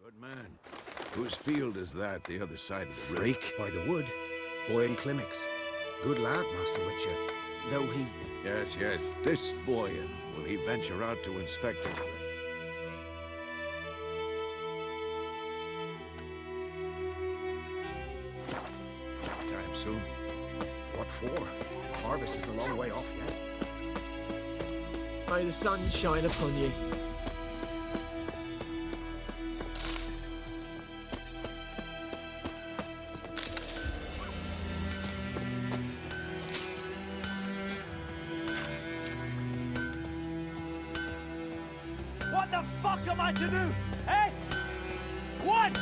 Good man. Whose field is that, the other side of the river? Freak. By the wood. Boy in Climmix. Good lad, Master Witcher. Though he... Yes, yes. This Boyan. Will he venture out to inspect it? Time soon. What for? Harvest is a long way off yet. May the sun shine upon you. What the fuck am I to do? Eh? What?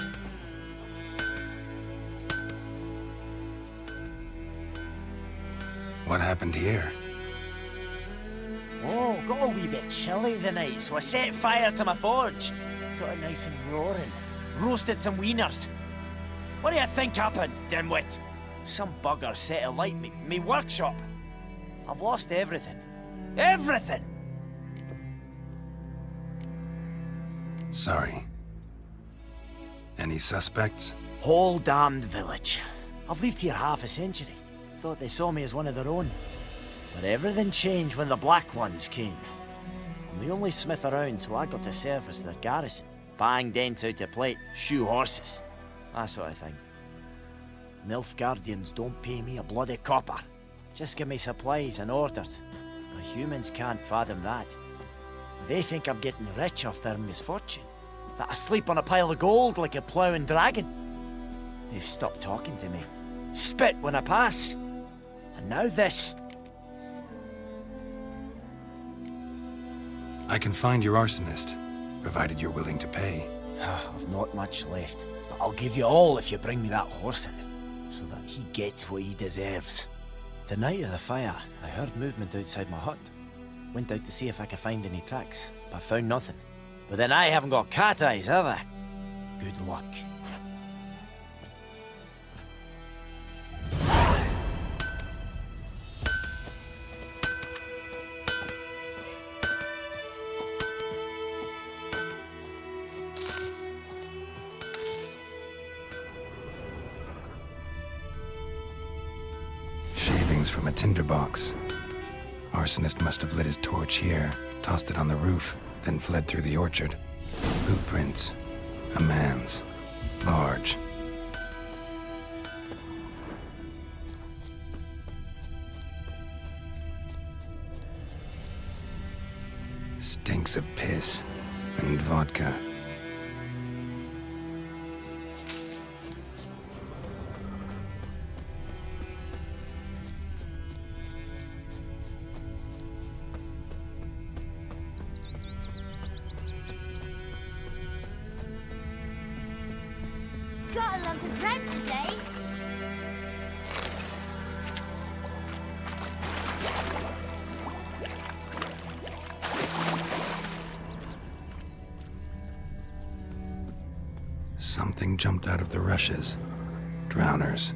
What happened here? Oh, got a wee bit chilly the night, so I set fire to my forge. Got it nice and roaring. Roasted some wieners. What do you think happened, dimwit? Some bugger set alight me workshop. I've lost everything. Everything! Sorry. Any suspects? Whole damned village. I've lived here half a century. Thought they saw me as one of their own. But everything changed when the Black Ones came. I'm the only smith around, so I got to service their garrison. Bang dents out to plate, shoe horses. That sort of thing. Nilfgaardians don't pay me a bloody copper. Just give me supplies and orders. But humans can't fathom that. They think I'm getting rich off their misfortune. That I sleep on a pile of gold like a ploughing dragon. They've stopped talking to me. Spit when I pass. And now this. I can find your arsonist, provided you're willing to pay. I've not much left, but I'll give you all if you bring me that horse in, so that he gets what he deserves. The night of the fire, I heard movement outside my hut. Went out to see if I could find any tracks, but found nothing. But then I haven't got cat eyes, have I? Good luck. Shavings from a tinderbox. Arsonist must have lit his torch here, tossed it on the roof, then fled through the orchard. Boot prints. A man's. Large. Stinks of piss and vodka. Got a lump of bread today. Something jumped out of the rushes. Drowners.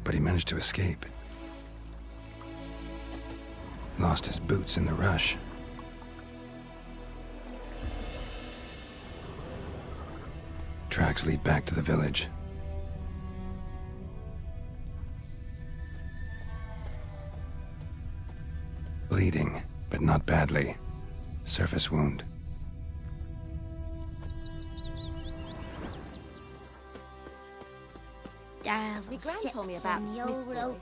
But he managed to escape. Lost his boots in the rush. Tracks lead back to the village. Bleeding, but not badly. Surface wound. My gran told me about Smith's boy.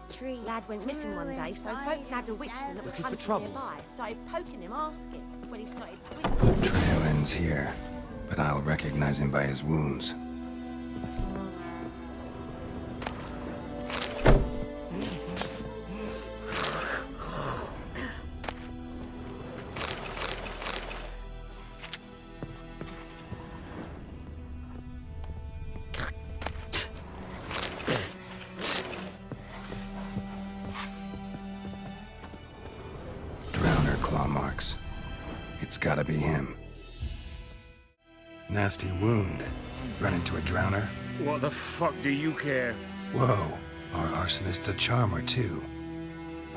Lad went missing one day, so folk nabbed a witchman that was Looking for hunting trouble? nearby. Started poking him, asking. When he started twisting... Trail ends here, but I'll recognize him by his wounds. Claw marks. It's gotta be him. Nasty wound. Run into a drowner? What the fuck do you care? Whoa, our arsonist's a charmer too.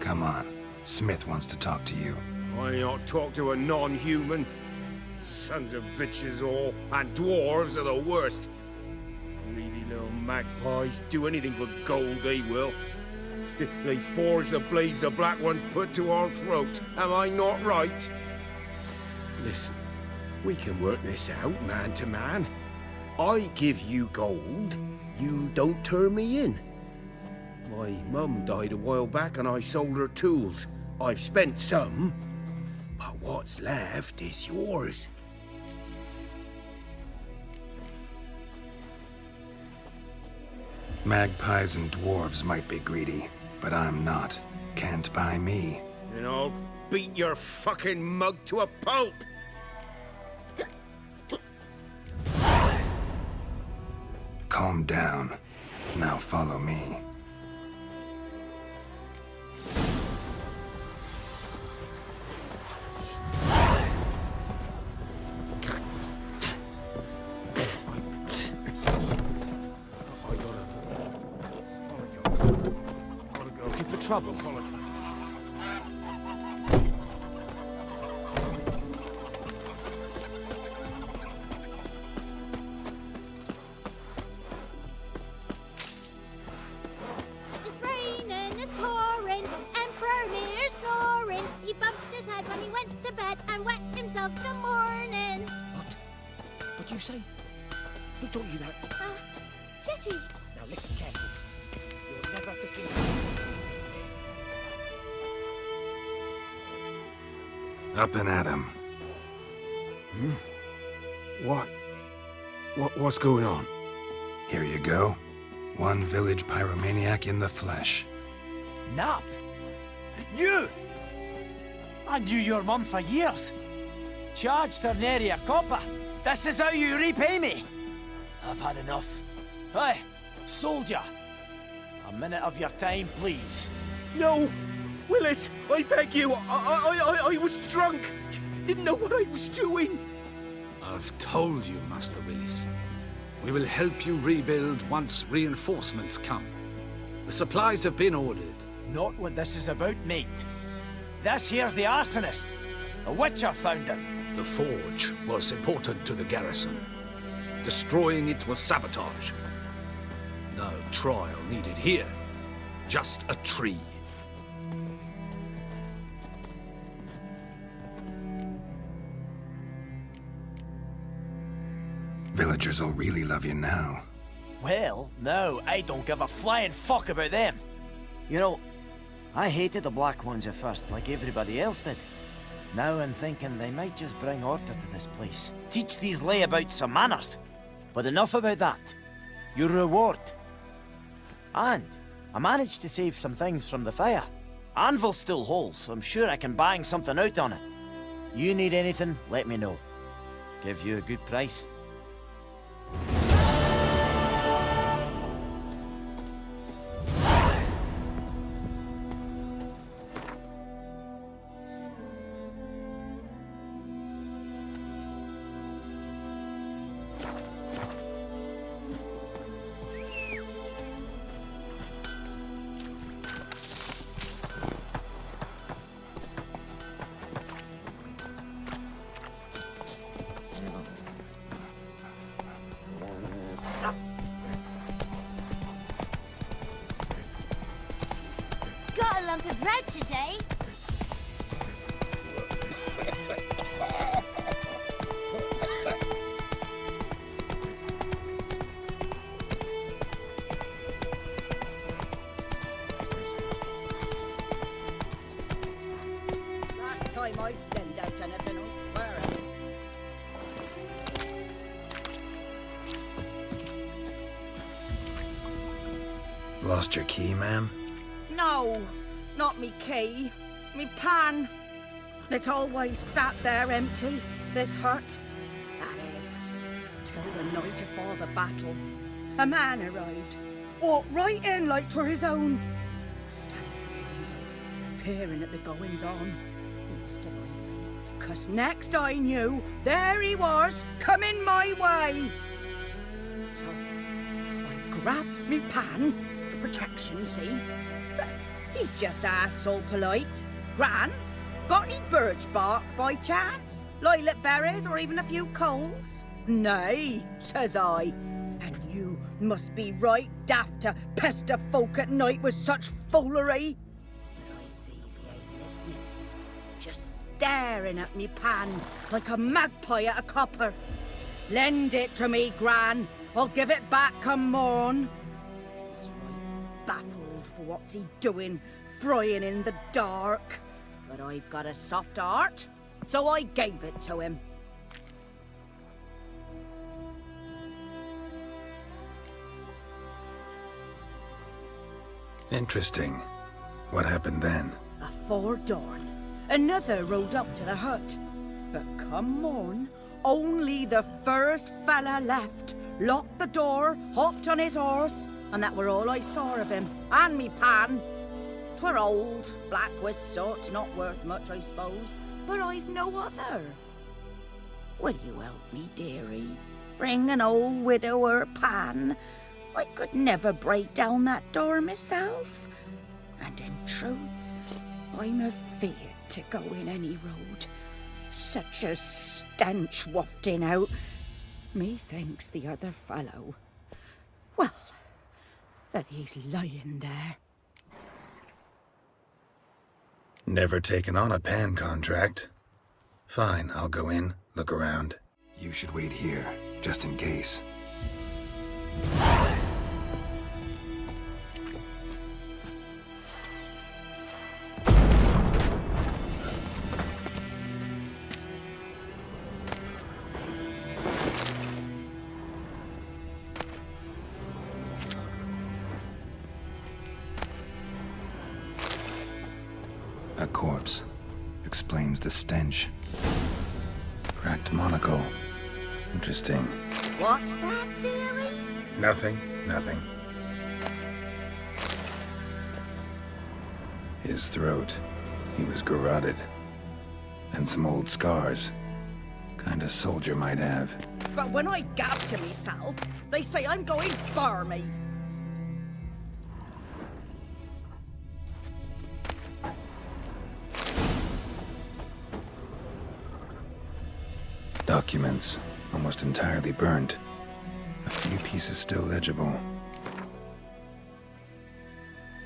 Come on, Smith wants to talk to you. I not talk to a non-human. Sons of bitches all, and dwarves are the worst. Greedy little magpies, do anything for gold, they will. They forge the blades the black ones put to our throats. Am I not right? Listen, we can work this out man to man. I give you gold, you don't turn me in. My mum died a while back and I sold her tools. I've spent some, but what's left is yours. Magpies and dwarves might be greedy, but I'm not. Can't buy me. And I'll beat your fucking mug to a pulp! Calm down. Now follow me. Looking for trouble. It's raining, it's pouring, Emperor Mirror snoring. He bumped his head when he went to bed and wet himself till morning. What'd you say? Who taught you that? Jetty. Now listen carefully. You'll never have to see me. Up and at 'em. What's going on? Here you go. One village pyromaniac in the flesh. Nap? You! I knew your mum for years. Charged her nary a copper. This is how you repay me. I've had enough. Hey, soldier. A minute of your time, please. No! Willis, I beg you, I was drunk. Didn't know what I was doing. I've told you, Master Willis. We will help you rebuild once reinforcements come. The supplies have been ordered. Not what this is about, mate. This here's the arsonist. A witcher found him. The forge was important to the garrison. Destroying it was sabotage. No trial needed here. Just a tree. Villagers will really love you now. Well, no, I don't give a flying fuck about them. You know, I hated the Black Ones at first, like everybody else did. Now I'm thinking they might just bring order to this place. Teach these layabouts some manners. But enough about that. Your reward. And I managed to save some things from the fire. Anvil's still whole, so I'm sure I can bang something out on it. You need anything, let me know. Give you a good price. Got a lump of bread today. Last time I lend out anything, I swear it. Lost your key, ma'am? No, not me key. Me pan. It's always sat there empty, this hut. That is, till the night afore the battle. A man arrived, walked right in like 'twere his own. Standing at the window, peering at the goings-on. He must have heard me, 'cause next I knew, there he was, coming my way. So, I grabbed me pan, for protection, see? But he just asks all polite, Gran, got any birch bark by chance? Lilac berries or even a few coals? Nay, says I. And you must be right daft to pester folk at night with such foolery. But I sees he ain't listening. Just staring at me pan like a magpie at a copper. Lend it to me, Gran. I'll give it back come morn. I was right baffled for what's he doing, frying in the dark. But I've got a soft heart, so I gave it to him. Interesting. What happened then? Afore dawn, another rode up to the hut. But come morn, only the first fella left, locked the door, hopped on his horse, and that were all I saw of him, and me pan. 'Twere old, black with soot, not worth much, I suppose, but I've no other. Will you help me, dearie? Bring an old widower pan. I could never break down that door myself. And in truth, I'm afeard to go in any road. Such a stench wafting out. Methinks the other fellow, well, that he's lying there. Never taken on a pan contract. Fine, I'll go in, look around. You should wait here, just in case. A corpse. Explains the stench. Cracked monocle. Interesting. What's that, dearie? Nothing. His throat. He was garroted. And some old scars. Kind a soldier might have. But when I gab to myself, they say I'm going barmy. Documents, almost entirely burnt. A few pieces still legible.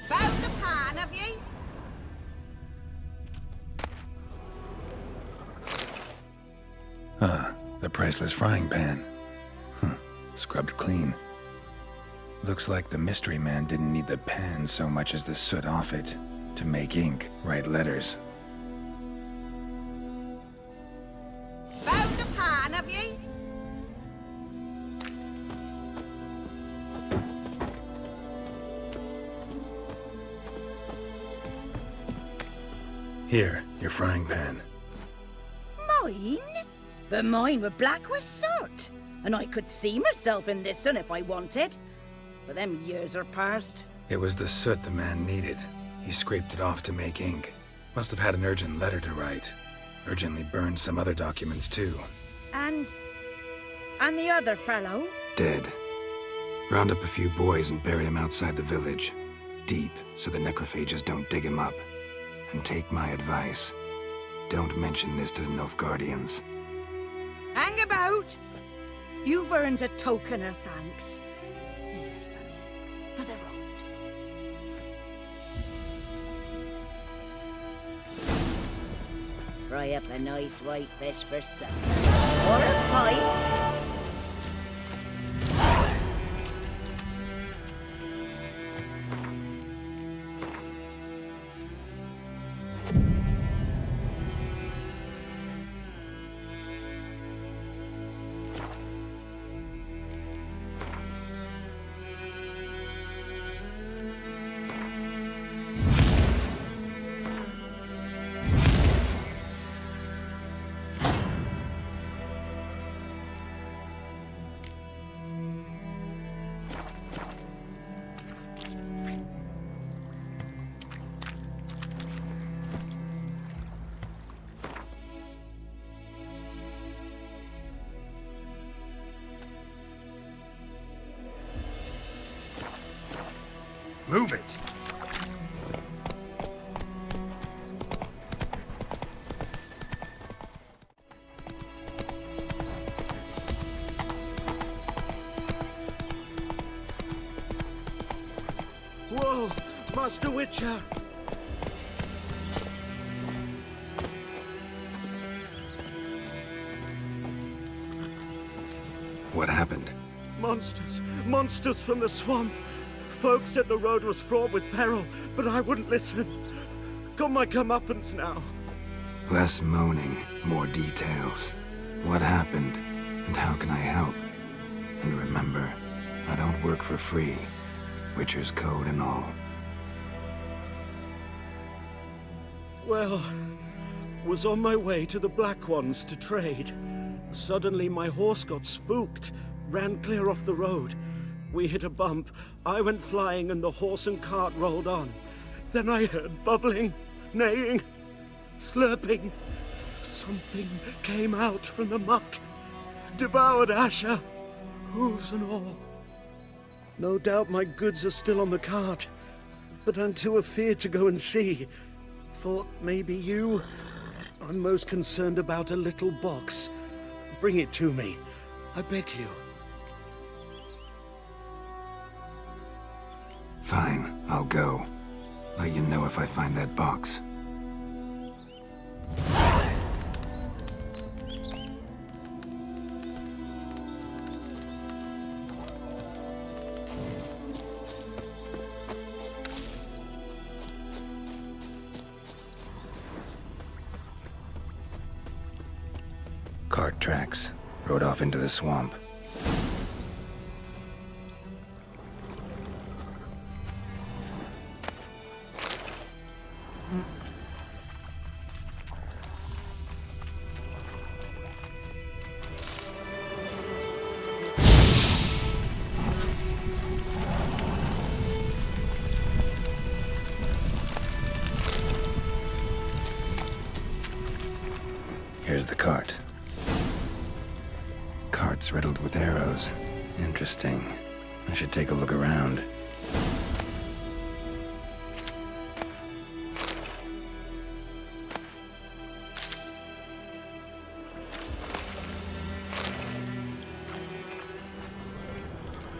Found the pan, have ye? Ah, the priceless frying pan. Scrubbed clean. Looks like the mystery man didn't need the pan so much as the soot off it to make ink, write letters. Found the pan, have ye? Here, your frying pan. Mine? But mine were black with soot. And I could see myself in this one if I wanted. But them years are past. It was the soot the man needed. He scraped it off to make ink. Must have had an urgent letter to write. Urgently burned some other documents too. And the other fellow? Dead. Round up a few boys and bury him outside the village. Deep, so the necrophages don't dig him up. And take my advice. Don't mention this to the Nilfgaardians. Hang about! You've earned a token of thanks. Here, sonny, for the road. Fry up a nice white fish for supper. Or a pipe. Move it! Master Witcher! What happened? Monsters! Monsters from the swamp! Folk said the road was fraught with peril, but I wouldn't listen. Got my comeuppance now. Less moaning, more details. What happened, and how can I help? And remember, I don't work for free. Witcher's code and all. Well, was on my way to the Black Ones to trade. Suddenly my horse got spooked, ran clear off the road. We hit a bump, I went flying and the horse and cart rolled on. Then I heard bubbling, neighing, slurping. Something came out from the muck, devoured Asher, hooves and all. No doubt my goods are still on the cart, but I'm too afeard to go and see. Thought maybe you. I'm most concerned about a little box. Bring it to me, I beg you. Fine, I'll go. Let you know if I find that box. Cart tracks. Rode off into the swamp. Here's the cart. Cart's riddled with arrows. Interesting. I should take a look around.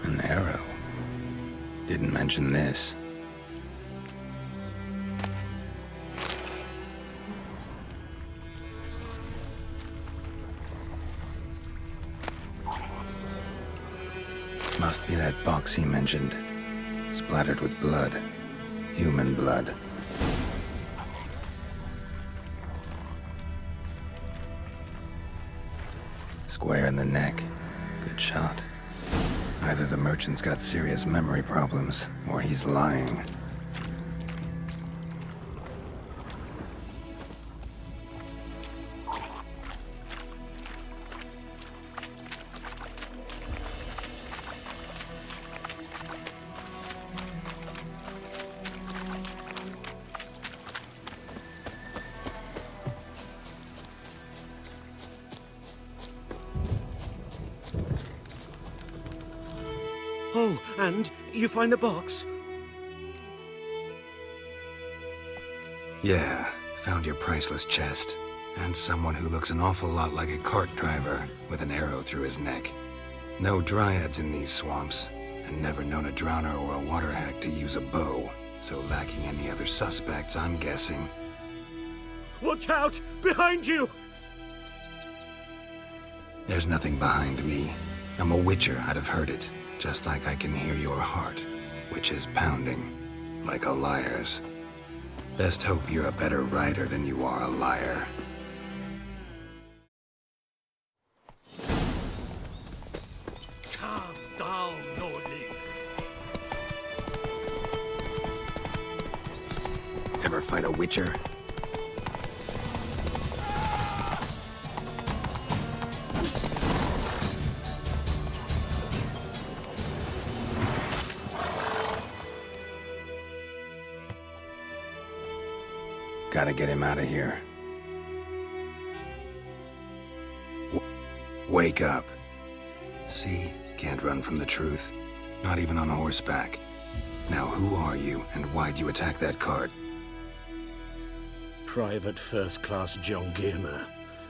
An arrow. Didn't mention this. Must be that box he mentioned. Splattered with blood. Human blood. Square in the neck. Good shot. Either the merchant's got serious memory problems, or he's lying. Oh, and you find the box? Yeah, found your priceless chest. And someone who looks an awful lot like a cart driver, with an arrow through his neck. No dryads in these swamps, and never known a drowner or a water hack to use a bow. So lacking any other suspects, I'm guessing. Watch out! Behind you! There's nothing behind me. I'm a witcher, I'd have heard it. Just like I can hear your heart, which is pounding, like a liar's. Best hope you're a better rider than you are a liar. Calm down, Nordling. Ever fight a witcher? Gotta get him out of here. Wake up. See? Can't run from the truth. Not even on horseback. Now who are you, and why'd you attack that cart? Private First Class John Giermer,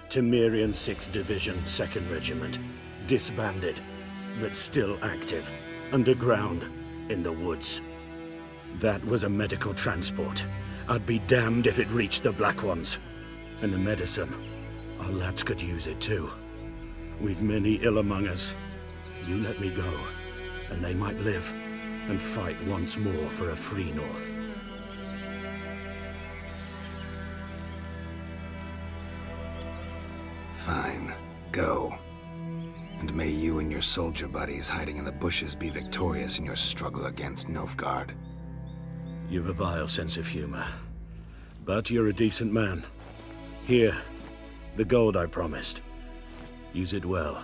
Temerian 6th Division, 2nd Regiment. Disbanded, but still active. Underground, in the woods. That was a medical transport. I'd be damned if it reached the Black Ones. And the medicine. Our lads could use it too. We've many ill among us. You let me go, and they might live and fight once more for a free North. Fine. Go. And may you and your soldier buddies hiding in the bushes be victorious in your struggle against Nilfgaard. You've a vile sense of humor. But you're a decent man. Here, the gold I promised. Use it well.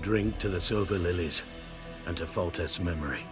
Drink to the silver lilies, and to Foltest's memory.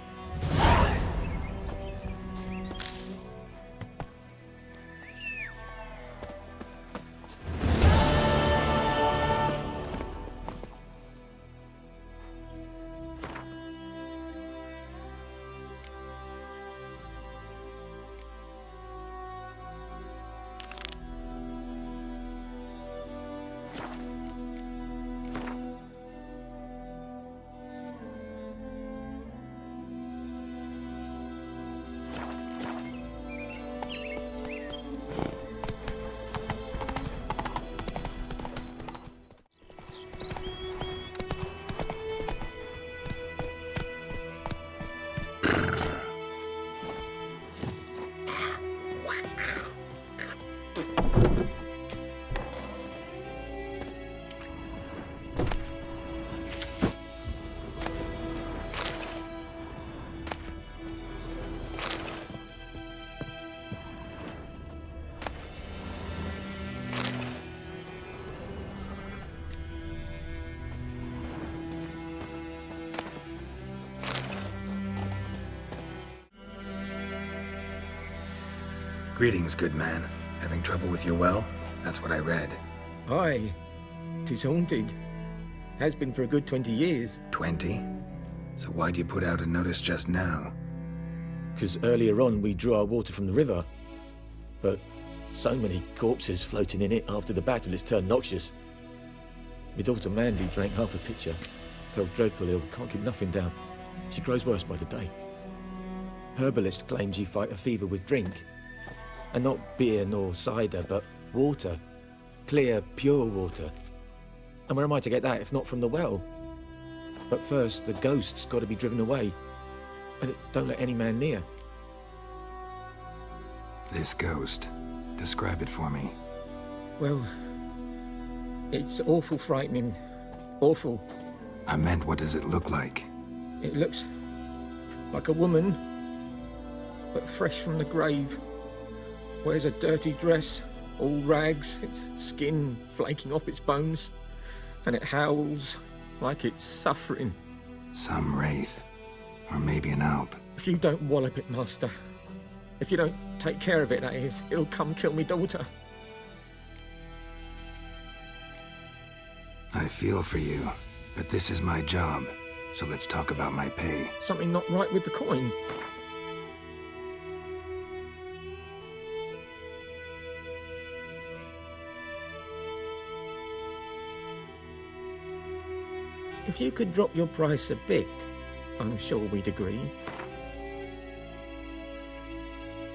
Greetings, good man. Having trouble with your well? That's what I read. Aye. 'Tis haunted. Has been for a good 20 years. 20? So why'd you put out a notice just now? 'Cause earlier on we drew our water from the river. But so many corpses floating in it after the battle it's turned noxious. My daughter Mandy drank half a pitcher. Felt dreadful ill, can't keep nothing down. She grows worse by the day. Herbalist claims you fight a fever with drink. And not beer nor cider, but water. Clear, pure water. And where am I to get that if not from the well? But first, the ghost's got to be driven away. And it don't let any man near. This ghost. Describe it for me. Well, it's awful frightening. Awful. I meant, what does it look like? It looks like a woman, but fresh from the grave. Wears a dirty dress, all rags, its skin flaking off its bones, and it howls like it's suffering. Some wraith. Or maybe an alp. If you don't wallop it, Master, if you don't take care of it, that is, it'll come kill me daughter. I feel for you, but this is my job, so let's talk about my pay. Something not right with the coin. If you could drop your price a bit, I'm sure we'd agree.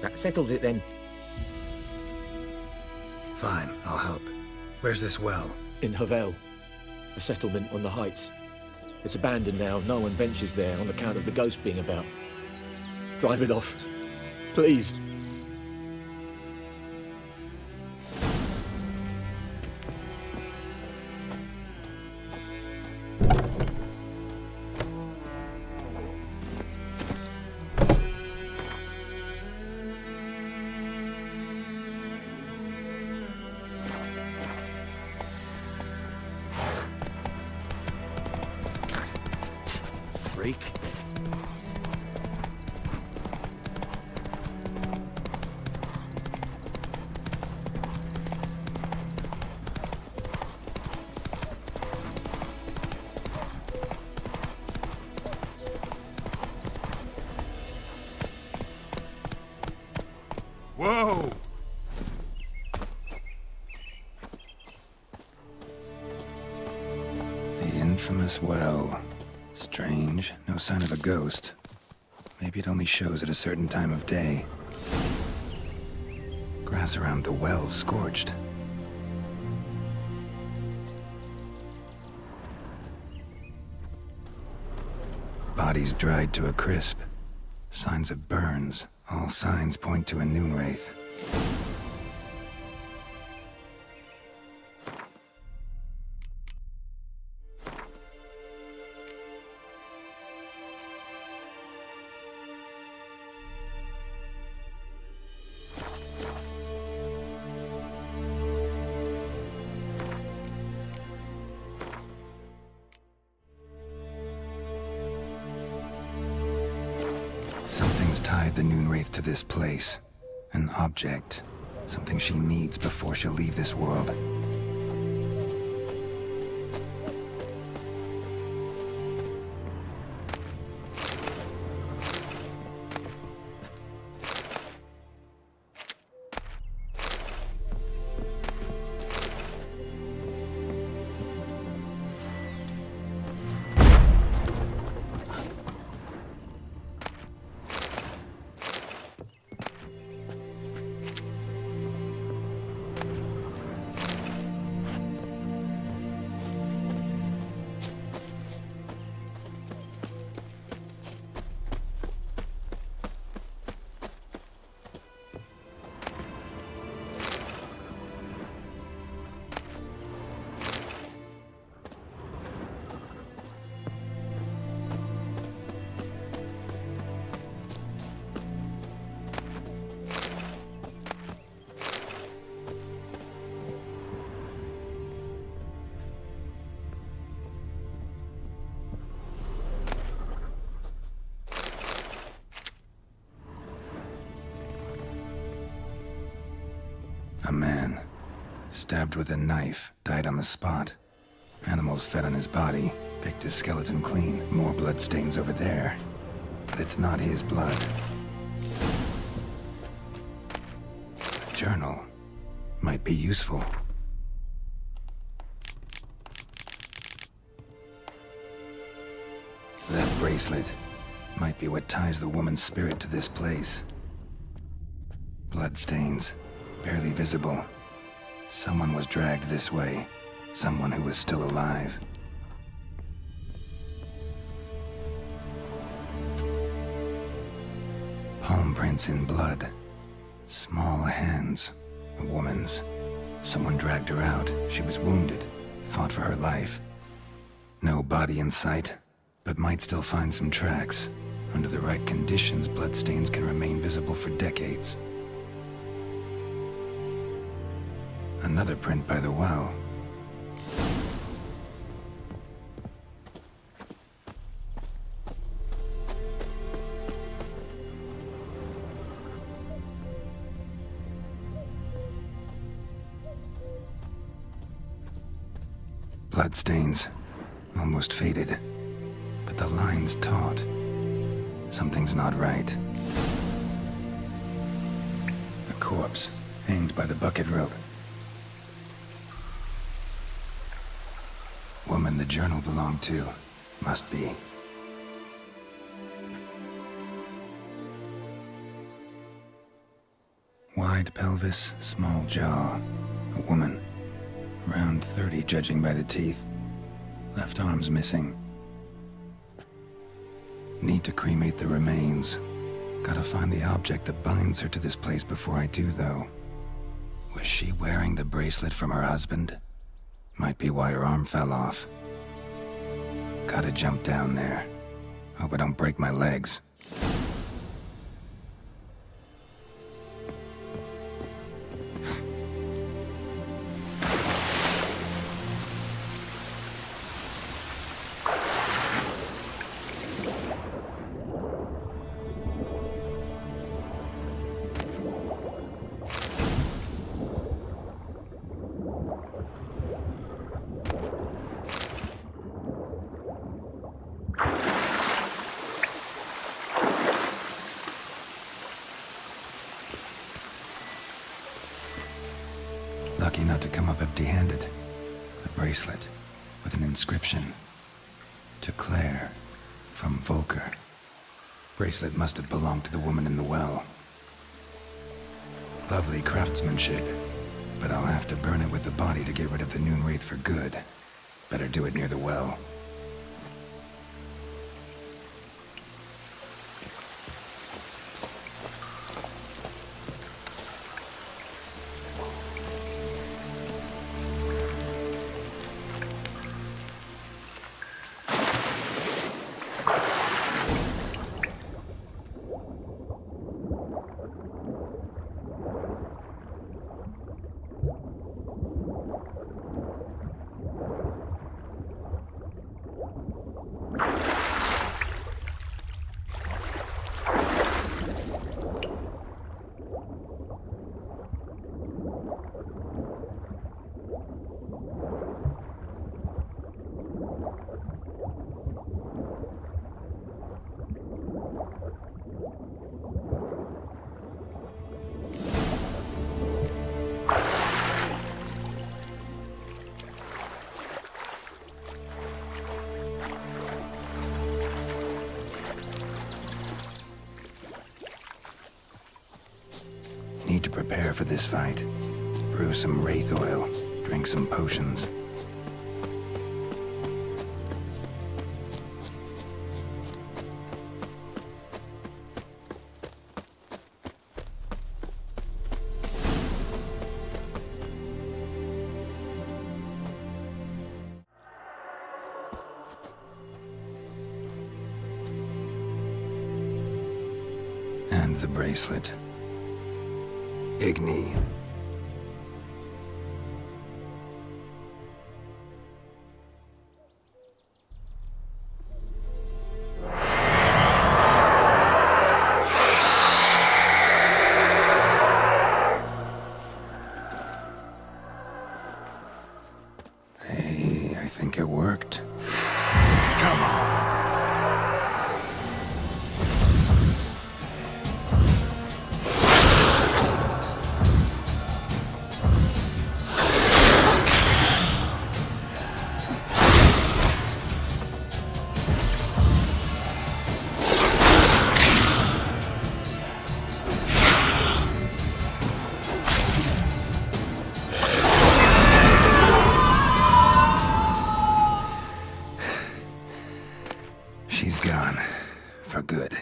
That settles it then. Fine, I'll help. Where's this well? In Havel, a settlement on the heights. It's abandoned now, no one ventures there on account of the ghost being about. Drive it off, please. Freak. Whoa! The infamous well. Strange, no sign of a ghost. Maybe it only shows at a certain time of day. Grass around the well's scorched. Bodies dried to a crisp. Signs of burns. All signs point to a noon wraith. Something's tied the noon wraith to this place. An object. Something she needs before she'll leave this world. A man, stabbed with a knife, died on the spot. Animals fed on his body, picked his skeleton clean. More bloodstains over there. But it's not his blood. A journal might be useful. That bracelet might be what ties the woman's spirit to this place. Bloodstains. Barely visible. Someone was dragged this way. Someone who was still alive. Palm prints in blood. Small hands. A woman's. Someone dragged her out. She was wounded. Fought for her life. No body in sight, but might still find some tracks. Under the right conditions, bloodstains can remain visible for decades. Another print by the well. Bloodstains, almost faded, but the line's taut. Something's not right. A corpse, hanged by the bucket rope. Woman the journal belonged to. Must be. Wide pelvis, small jaw. A woman. Around 30 judging by the teeth. Left arm's missing. Need to cremate the remains. Gotta find the object that binds her to this place before I do, though. Was she wearing the bracelet from her husband? Might be why her arm fell off. Gotta jump down there. Hope I don't break my legs. Lucky not to come up empty-handed. A bracelet with an inscription. To Claire, from Volker. Bracelet must have belonged to the woman in the well. Lovely craftsmanship, but I'll have to burn it with the body to get rid of the Noon Wraith for good. Better do it near the well. Need to prepare for this fight. Brew some wraith oil, drink some potions. And the bracelet. Igni. Hey, I think it worked. Come on. She's gone. For good.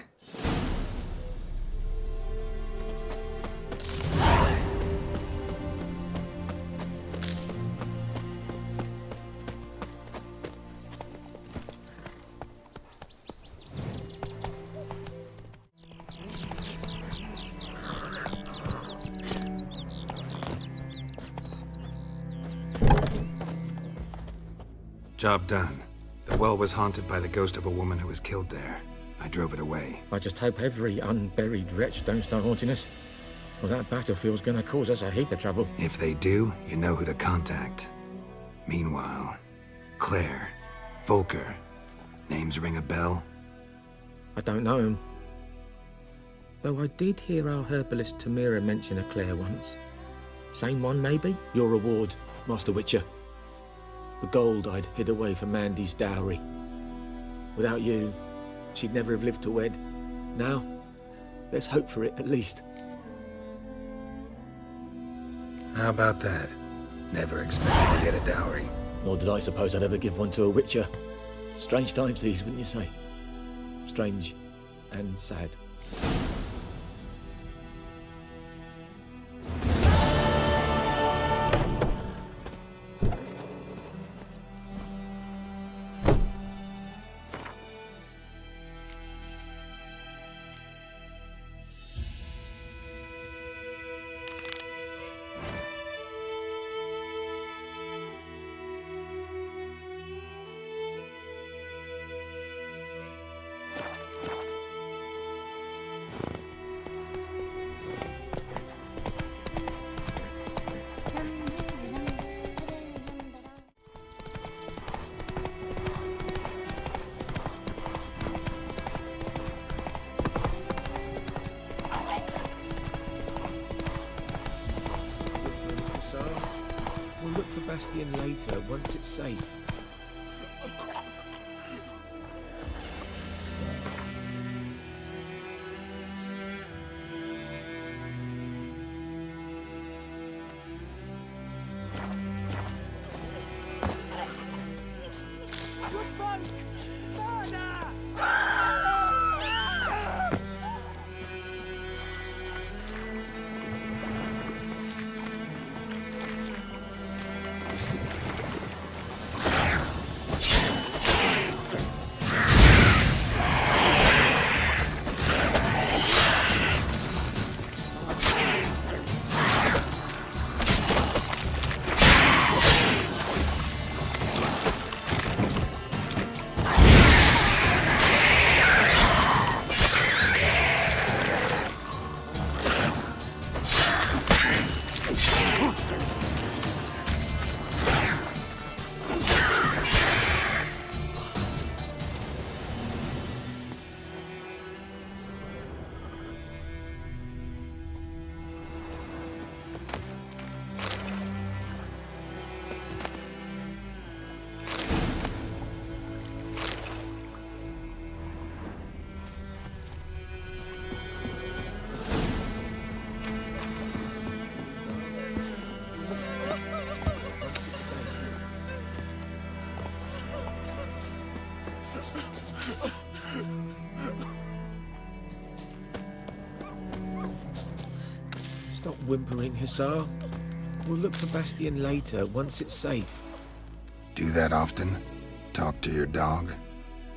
Job done. The well was haunted by the ghost of a woman who was killed there. I drove it away. I just hope every unburied wretch don't start haunting us. Well, that battlefield's gonna cause us a heap of trouble. If they do, you know who to contact. Meanwhile, Claire, Volker, names ring a bell? I don't know him. Though I did hear our herbalist Tamira mention a Claire once. Same one, maybe? Your reward, Master Witcher. The gold I'd hid away for Mandy's dowry. Without you, she'd never have lived to wed. Now, there's hope for it, at least. How about that? Never expected to get a dowry. Nor did I suppose I'd ever give one to a Witcher. Strange times these, wouldn't you say? Strange and sad. We'll look for Bastion later, once it's safe. whimpering, Hussar. We'll look for Bastion later, once it's safe. Do that often? Talk to your dog?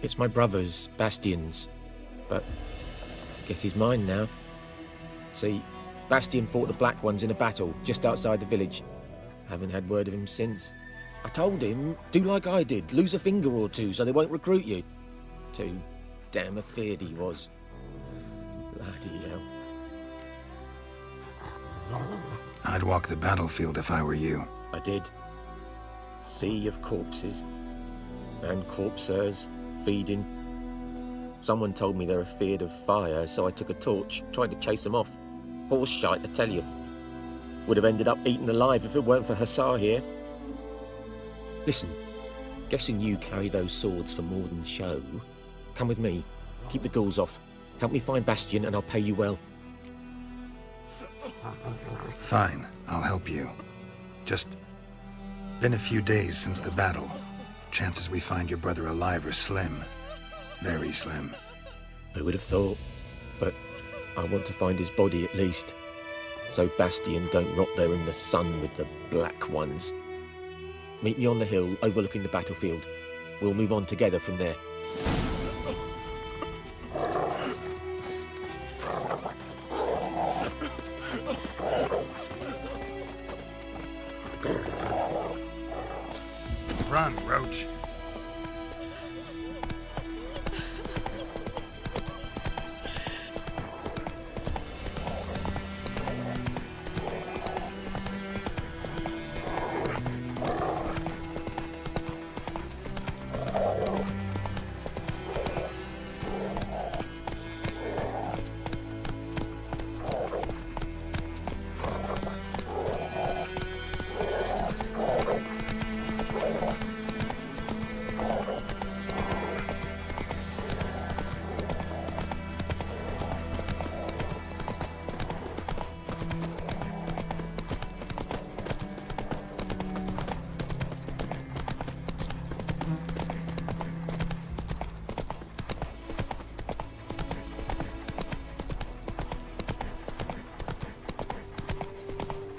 It's my brother's, Bastion's. But guess he's mine now. See, Bastion fought the Black Ones in a battle just outside the village. Haven't had word of him since. I told him, do like I did, lose a finger or two so they won't recruit you. Too damn afeard he was. Bloody hell. I'd walk the battlefield if I were you. I did. Sea of corpses. And corpsers, feeding. Someone told me they're afeard of fire, so I took a torch, tried to chase them off. Horse shite, I tell you. Would have ended up eaten alive if it weren't for Hussar here. Listen, guessing you carry those swords for more than show. Come with me. Keep the ghouls off. Help me find Bastion and I'll pay you well. Fine, I'll help you. Just been a few days since the battle. Chances we find your brother alive are slim. Very slim. I would have thought, but I want to find his body at least. So Bastion don't rot there in the sun with the Black Ones. Meet me on the hill overlooking the battlefield. We'll move on together from there. Run, Roach.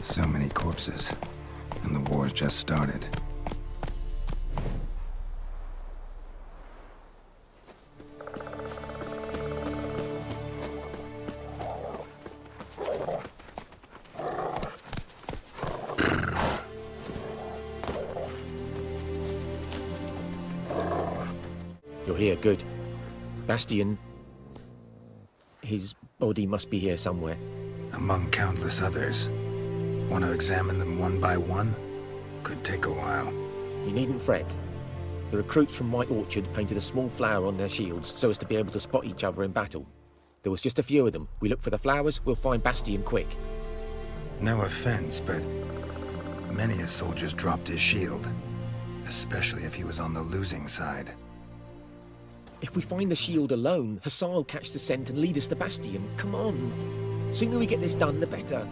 So many corpses, and the war's just started. You're here, good. Bastion... his body must be here somewhere. Among countless others. Want to examine them one by one? Could take a while. You needn't fret. The recruits from White Orchard painted a small flower on their shields so as to be able to spot each other in battle. There was just a few of them. We look for the flowers, we'll find Bastion quick. No offense, but many a soldier's dropped his shield. Especially if he was on the losing side. If we find the shield alone, Hussar will catch the scent and lead us to Bastion. Come on. Sooner we get this done, the better.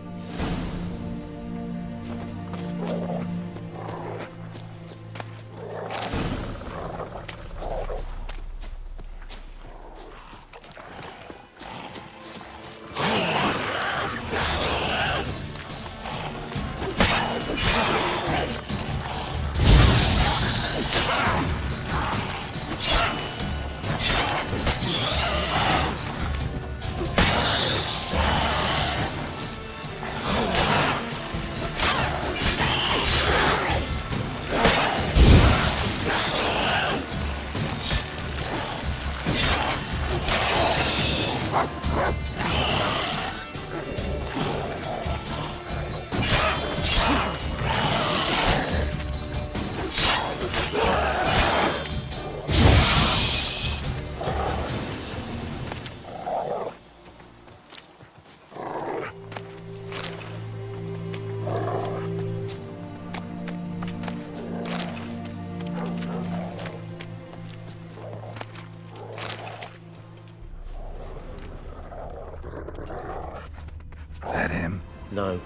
That him? No.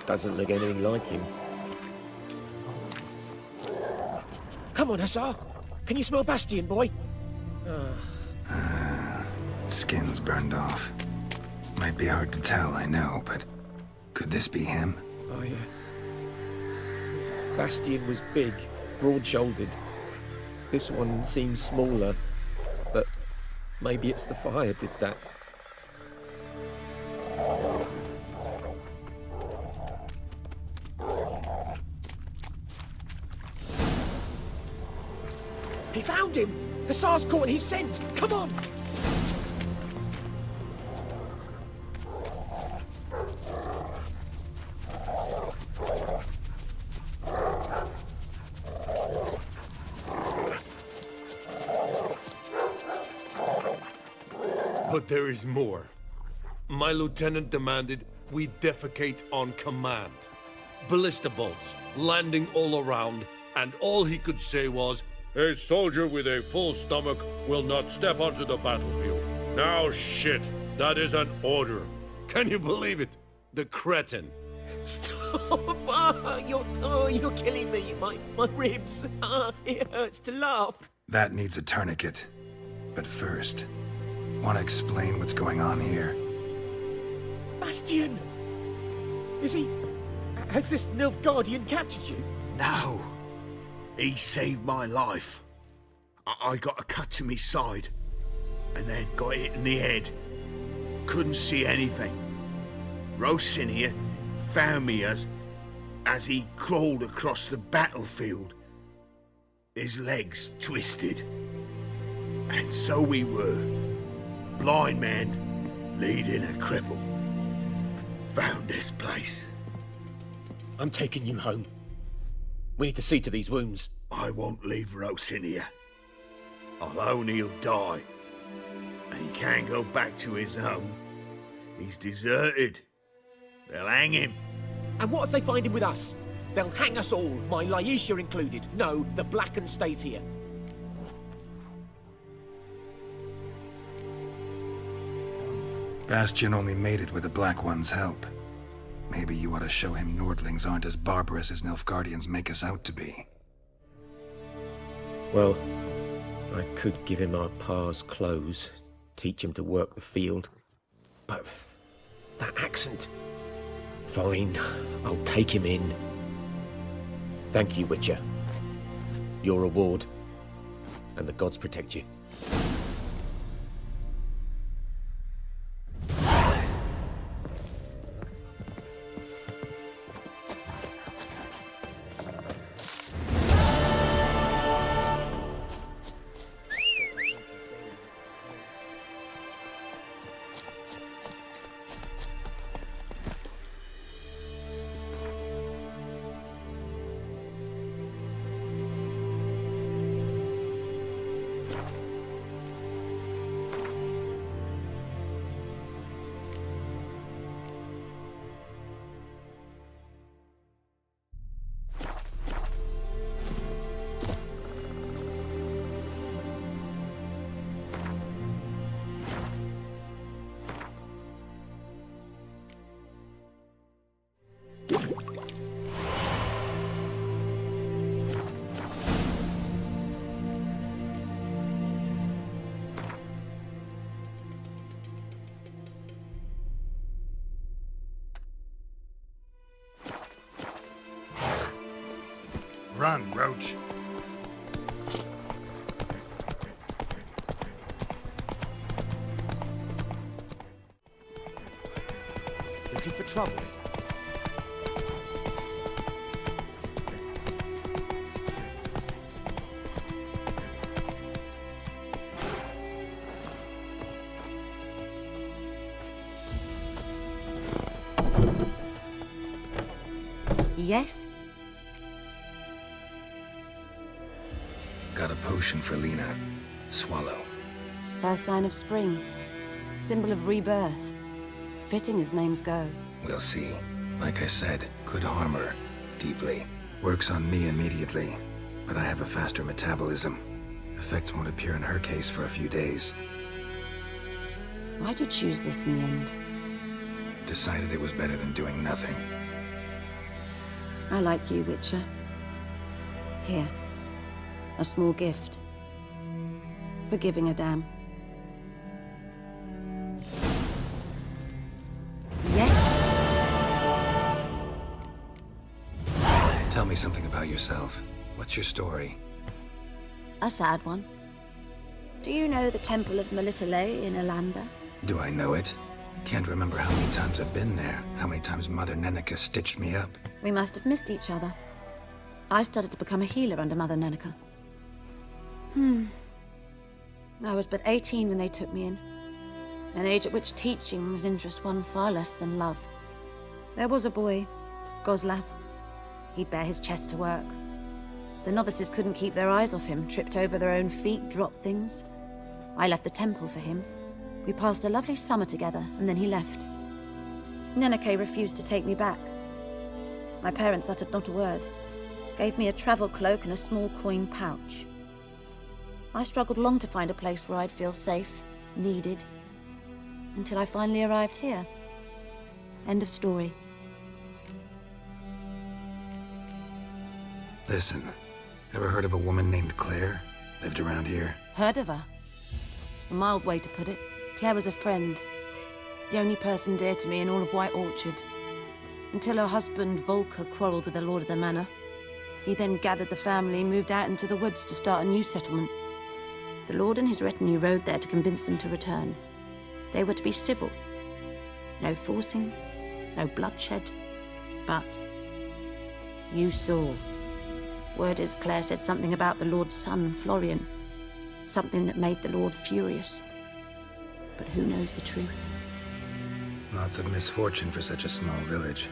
Doesn't look anything like him. Come on, Hussar! Can you smell Bastion, boy? Skin's burned off. Might be hard to tell, I know, but Could this be him? Oh, yeah. Bastian was big, broad-shouldered. This one seems smaller, but maybe it's the fire did that. He found him! Hussar's caught his scent! Come on! But there is more. My lieutenant demanded we defecate on command. Ballista bolts landing all around, and all he could say was, "A soldier with a full stomach will not step onto the battlefield." Now shit, that is an order. Can you believe it? The cretin. Stop! You're killing me. My ribs. It hurts to laugh. That needs a tourniquet. But first, want to explain what's going on here? Bastian! Has this Nilfgaardian captured you? No. He saved my life. I got a cut to me side, and then got hit in the head. Couldn't see anything. Rosinia found me as he crawled across the battlefield. His legs twisted. And so we were. Blind man leading a cripple. Found this place. I'm taking you home. We need to see to these wounds. I won't leave Rosinia. Alone he'll die. And he can't go back to his home. He's deserted. They'll hang him. And what if they find him with us? They'll hang us all, my Laisha included. No, the Blacken stays here. Bastian only made it with the Black One's help. Maybe you ought to show him Nordlings aren't as barbarous as Nilfgaardians make us out to be. Well, I could give him our pa's clothes, teach him to work the field. But that accent... Fine, I'll take him in. Thank you, Witcher. Your reward. And the gods protect you. Run, Roach. Looking for trouble? Yes? Got a potion for Lena. Swallow. First sign of spring. Symbol of rebirth. Fitting as names go. We'll see. Like I said, could harm her. Deeply. Works on me immediately. But I have a faster metabolism. Effects won't appear in her case for a few days. Why'd you choose this in the end? Decided it was better than doing nothing. I like you, Witcher. Here. A small gift. For giving a damn. Yes? me something about yourself. What's your story? A sad one. Do you know the Temple of Melitele in Alanda? Do I know it? Can't remember how many times I've been there, how many times Mother Neneka stitched me up. We must have missed each other. I started to become a healer under Mother Neneka. I was but 18 when they took me in. An age at which teachings interest one far less than love. There was a boy, Goslav. He'd bare his chest to work. The novices couldn't keep their eyes off him, tripped over their own feet, dropped things. I left the temple for him. We passed a lovely summer together, and then he left. Neneke refused to take me back. My parents uttered not a word, gave me a travel cloak and a small coin pouch. I struggled long to find a place where I'd feel safe, needed, until I finally arrived here. End of story. Listen, ever heard of a woman named Claire? Lived around here? Heard of her? A mild way to put it. Claire was a friend. The only person dear to me in all of White Orchard. Until her husband, Volker, quarreled with the lord of the manor. He then gathered the family, moved out into the woods to start a new settlement. The lord and his retinue rode there to convince them to return. They were to be civil. No forcing, no bloodshed. But you saw. Word is Claire said something about the lord's son, Florian. Something that made the lord furious. But who knows the truth? Lots of misfortune for such a small village.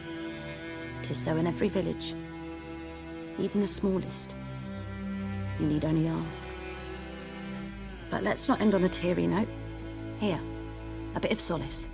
'Tis so in every village. Even the smallest. You need only ask. But let's not end on a teary note. Here, a bit of solace.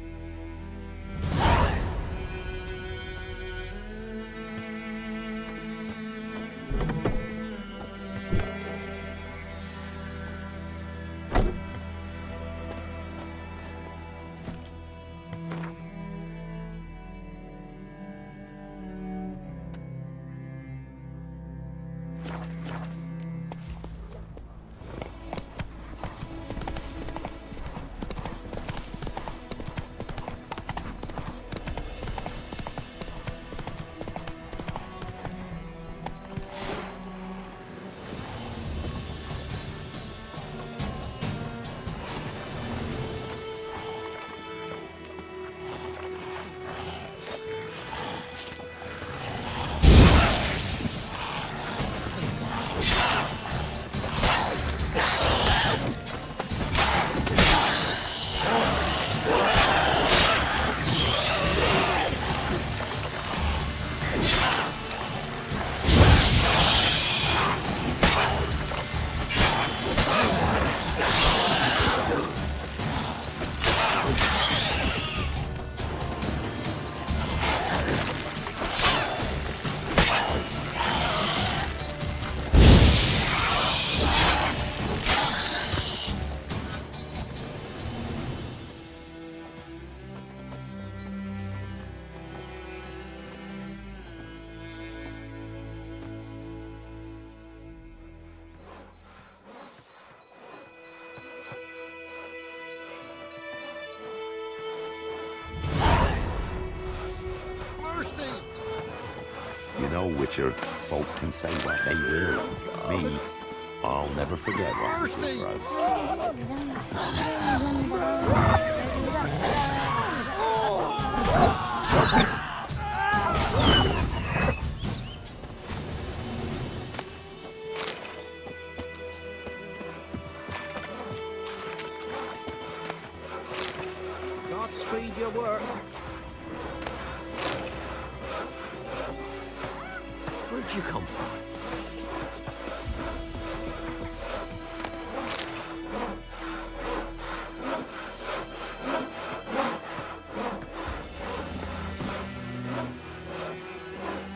You know, Witcher, folk can say what they will. Me, I'll never forget what you did for us. Godspeed your work. Where'd you come from?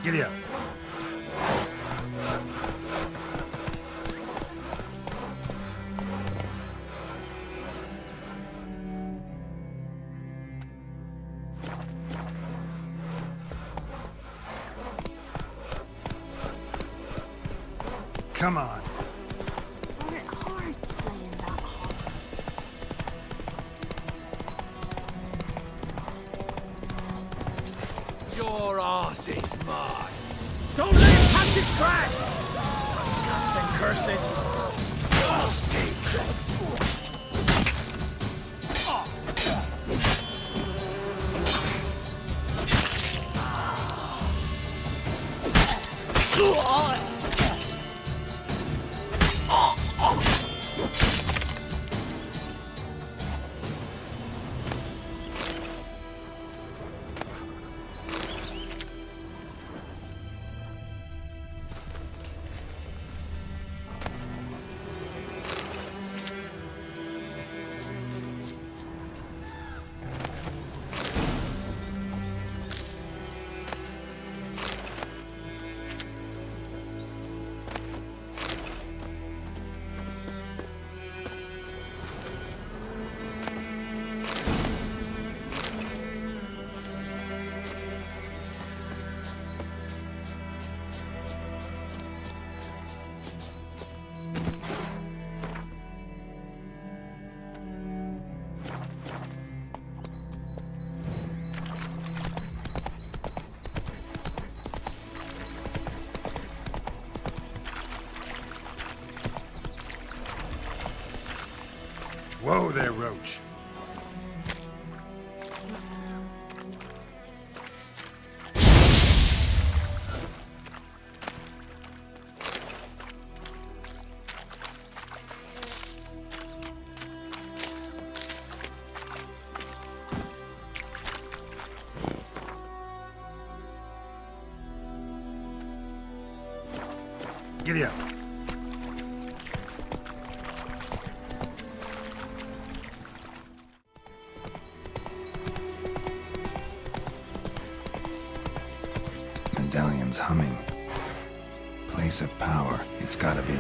Giddy up. Come on. It hard slaying that hog. Your arse is mine. Don't let him catch is trash! Disgusting curses! Mistake. Whoa there, Roach. Giddy up. Medallion's humming. Place of power, it's gotta be.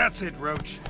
That's it, Roach.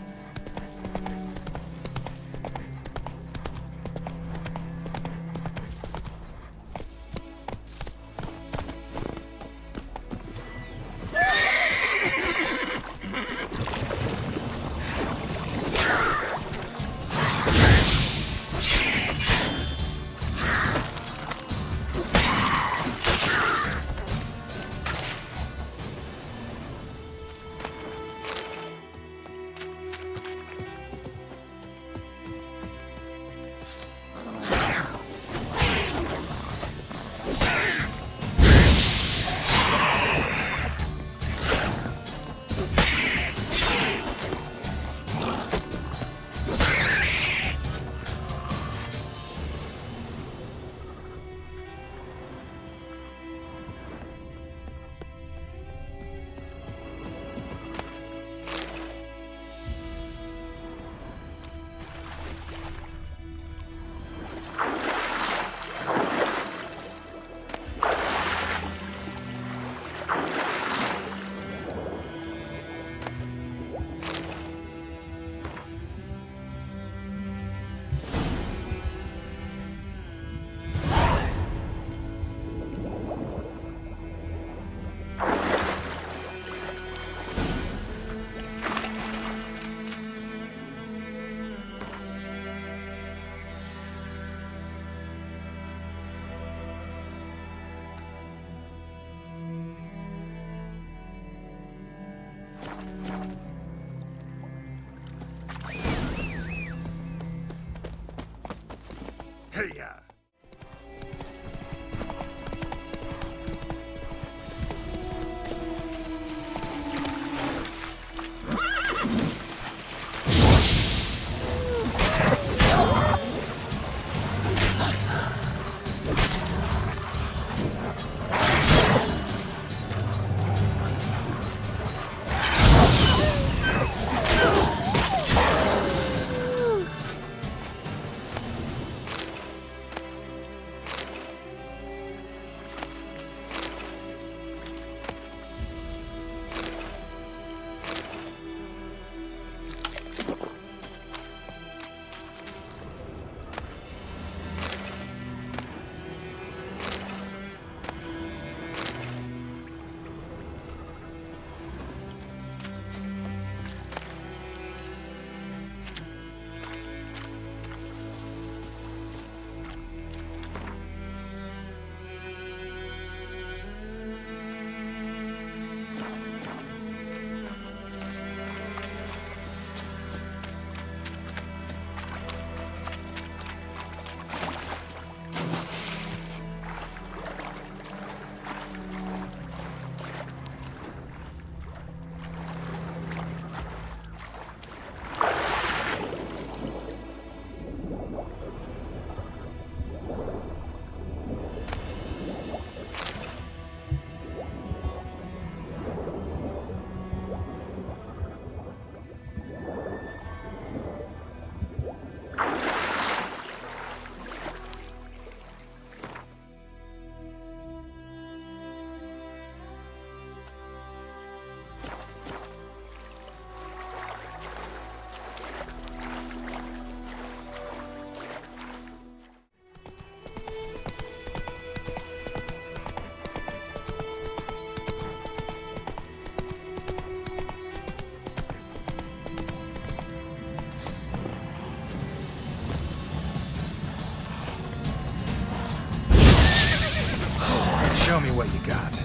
got.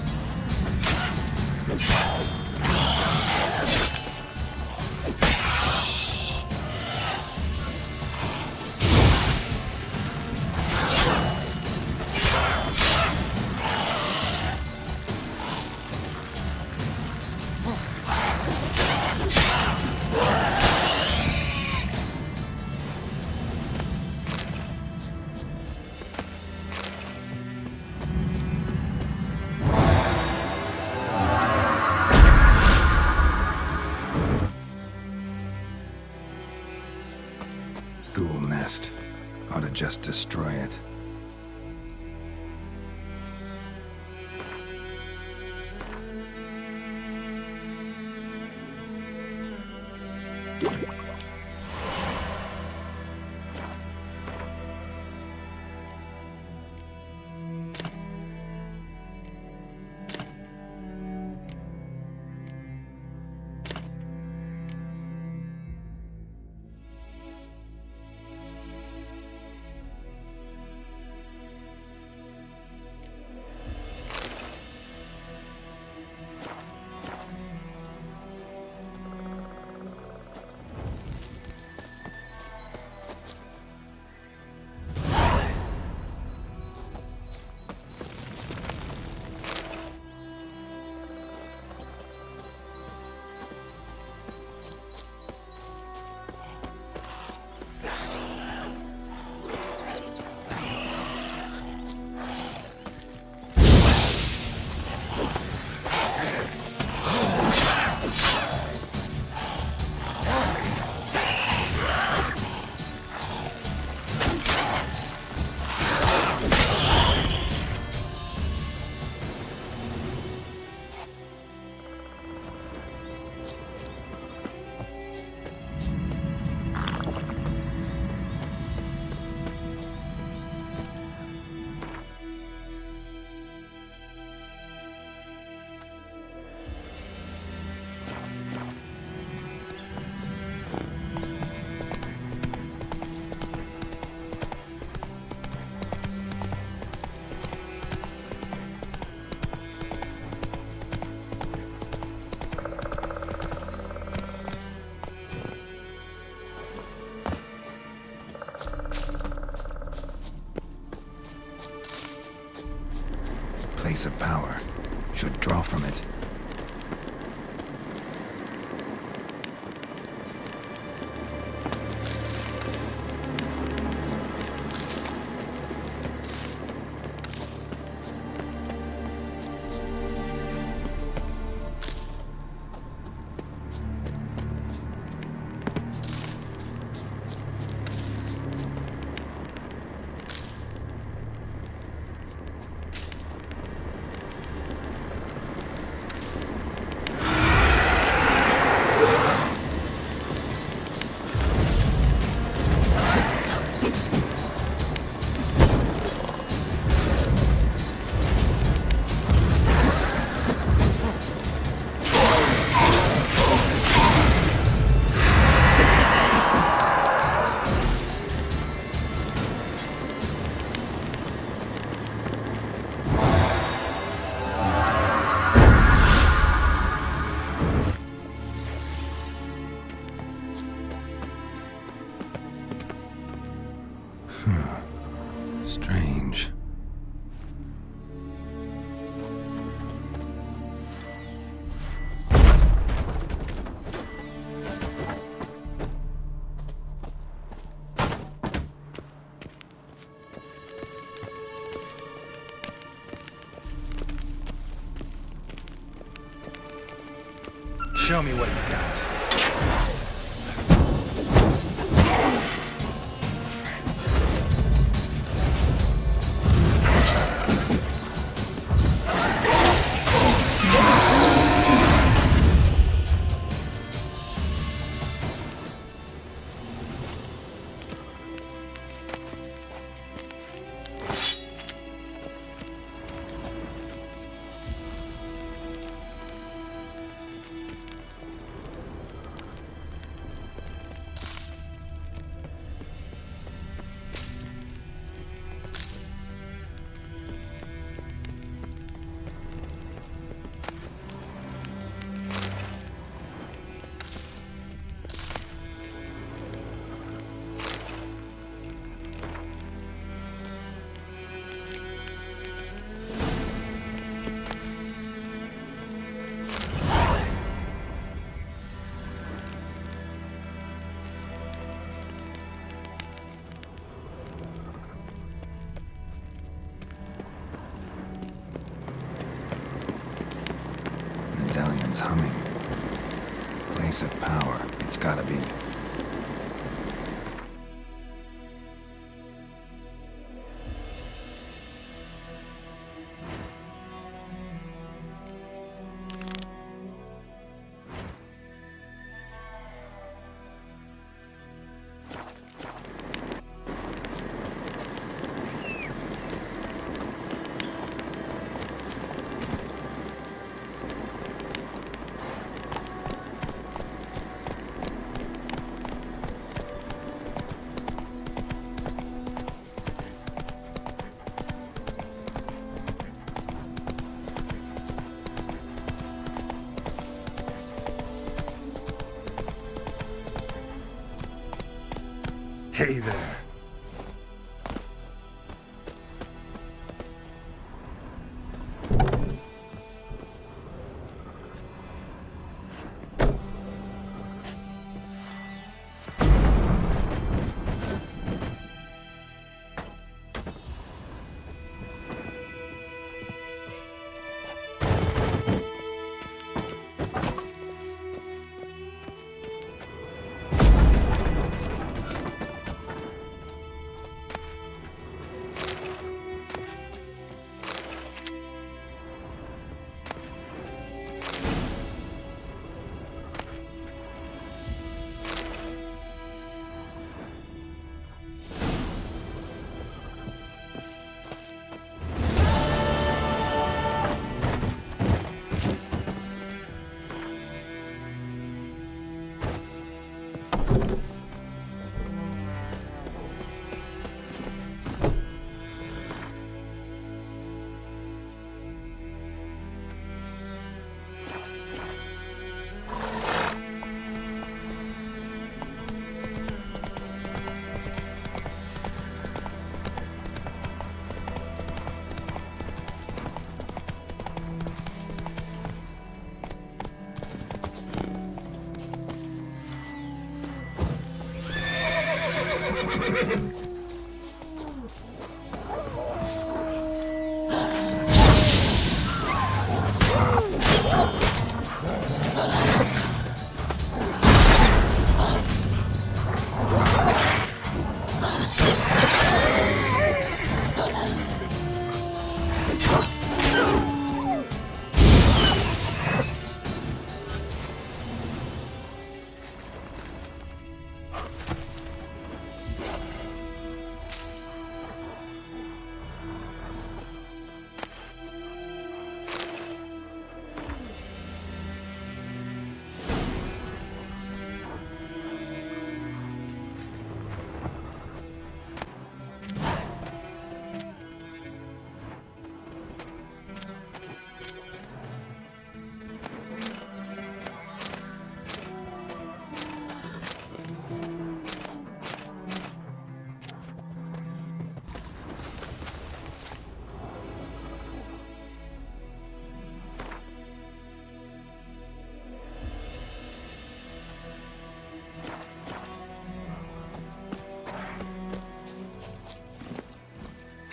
Ghoul nest. Ought to just destroy it. Place of power. Should draw from it. Strange. Show me what you got. Someone's humming. Place of power. It's gotta be. Hey there.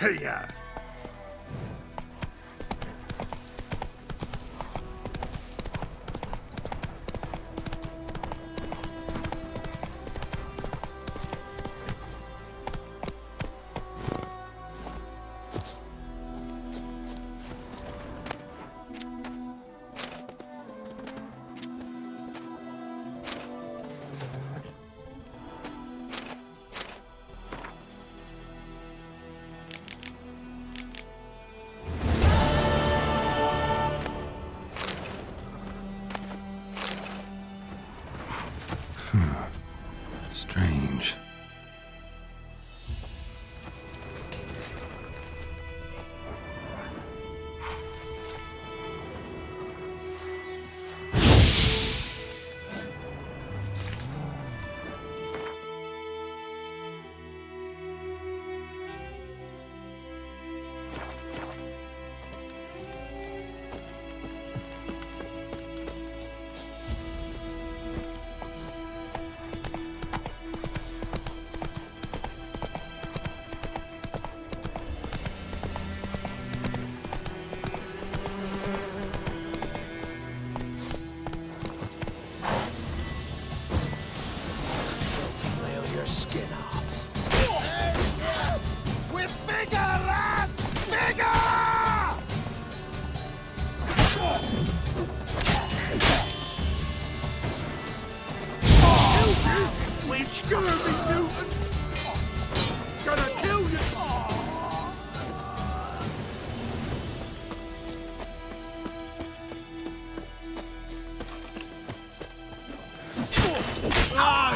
Hey-ya!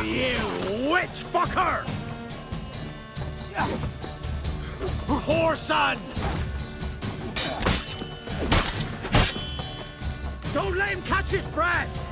You witch fucker! Whoreson! Don't let him catch his breath!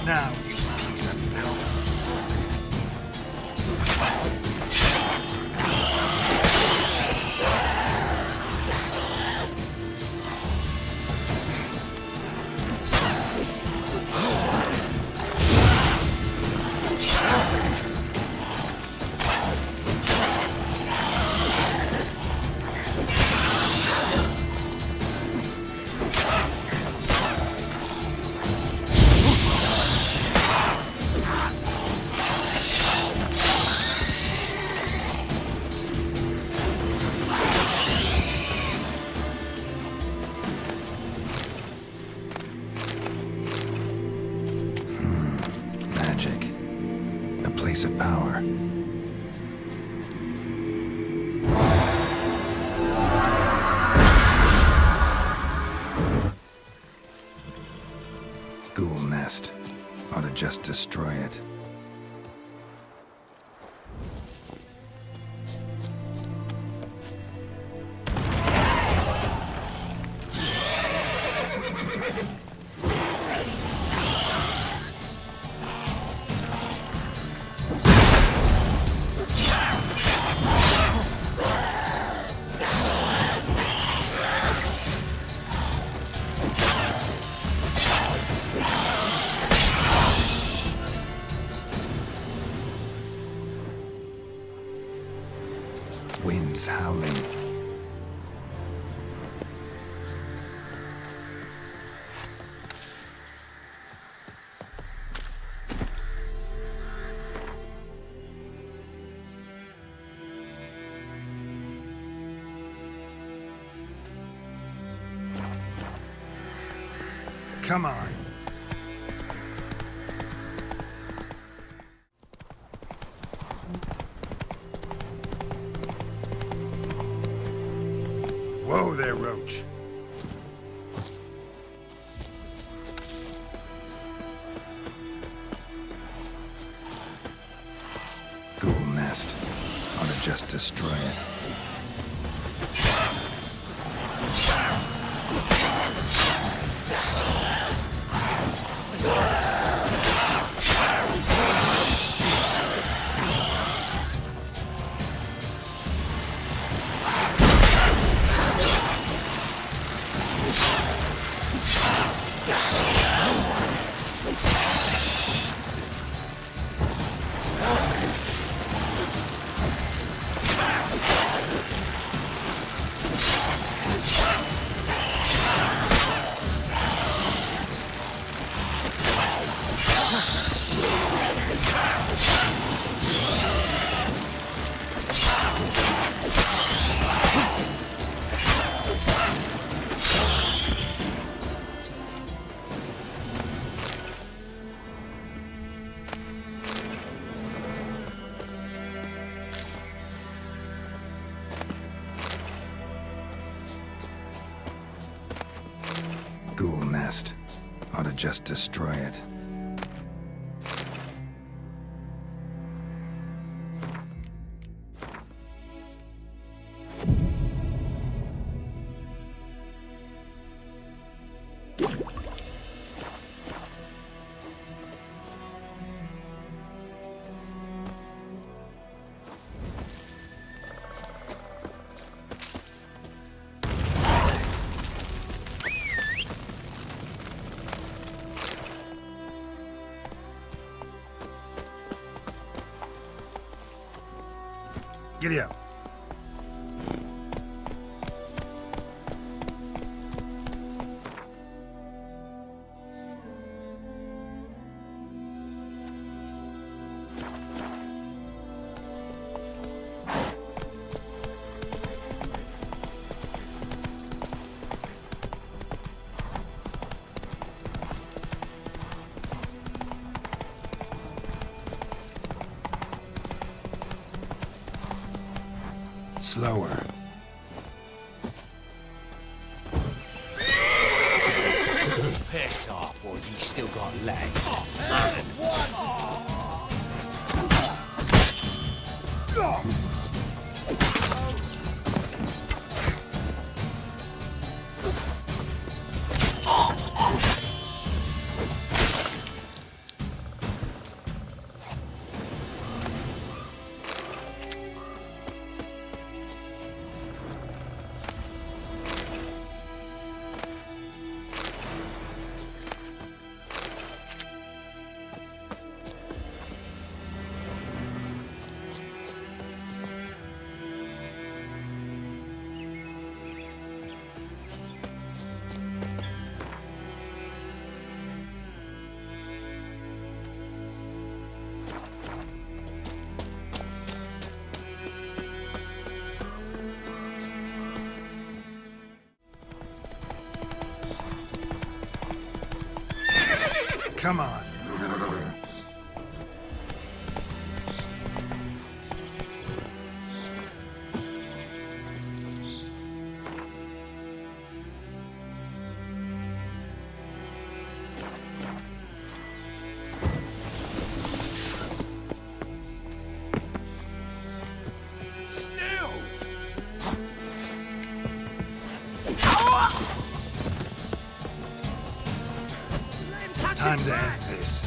Now, you piece of filth. Of power. Ghoul nest. Ought to just destroy it. Winds howling. Come on. Whoa there, Roach. Ghoul nest. Ought to just destroy it. next. Ought to just destroy it. Giddy up. Slower. Piss off, or you still got legs. Come on. Time to end this.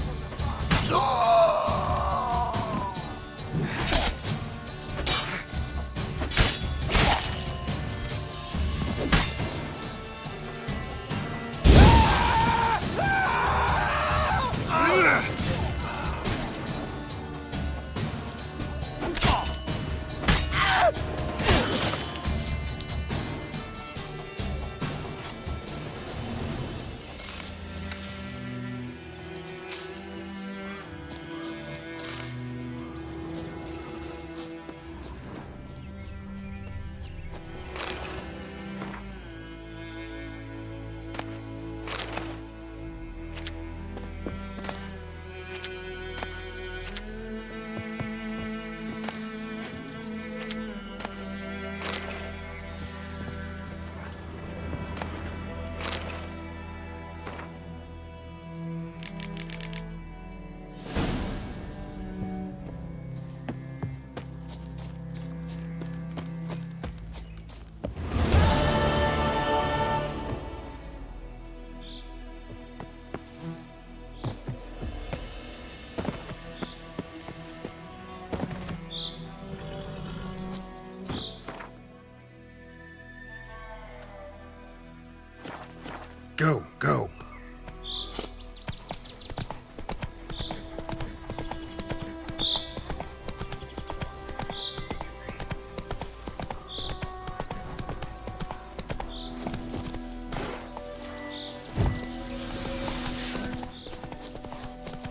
Go, go.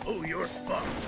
Oh, you're fucked.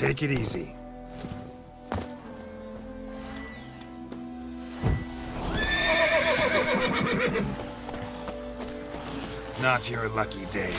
Take it easy. Not your lucky day.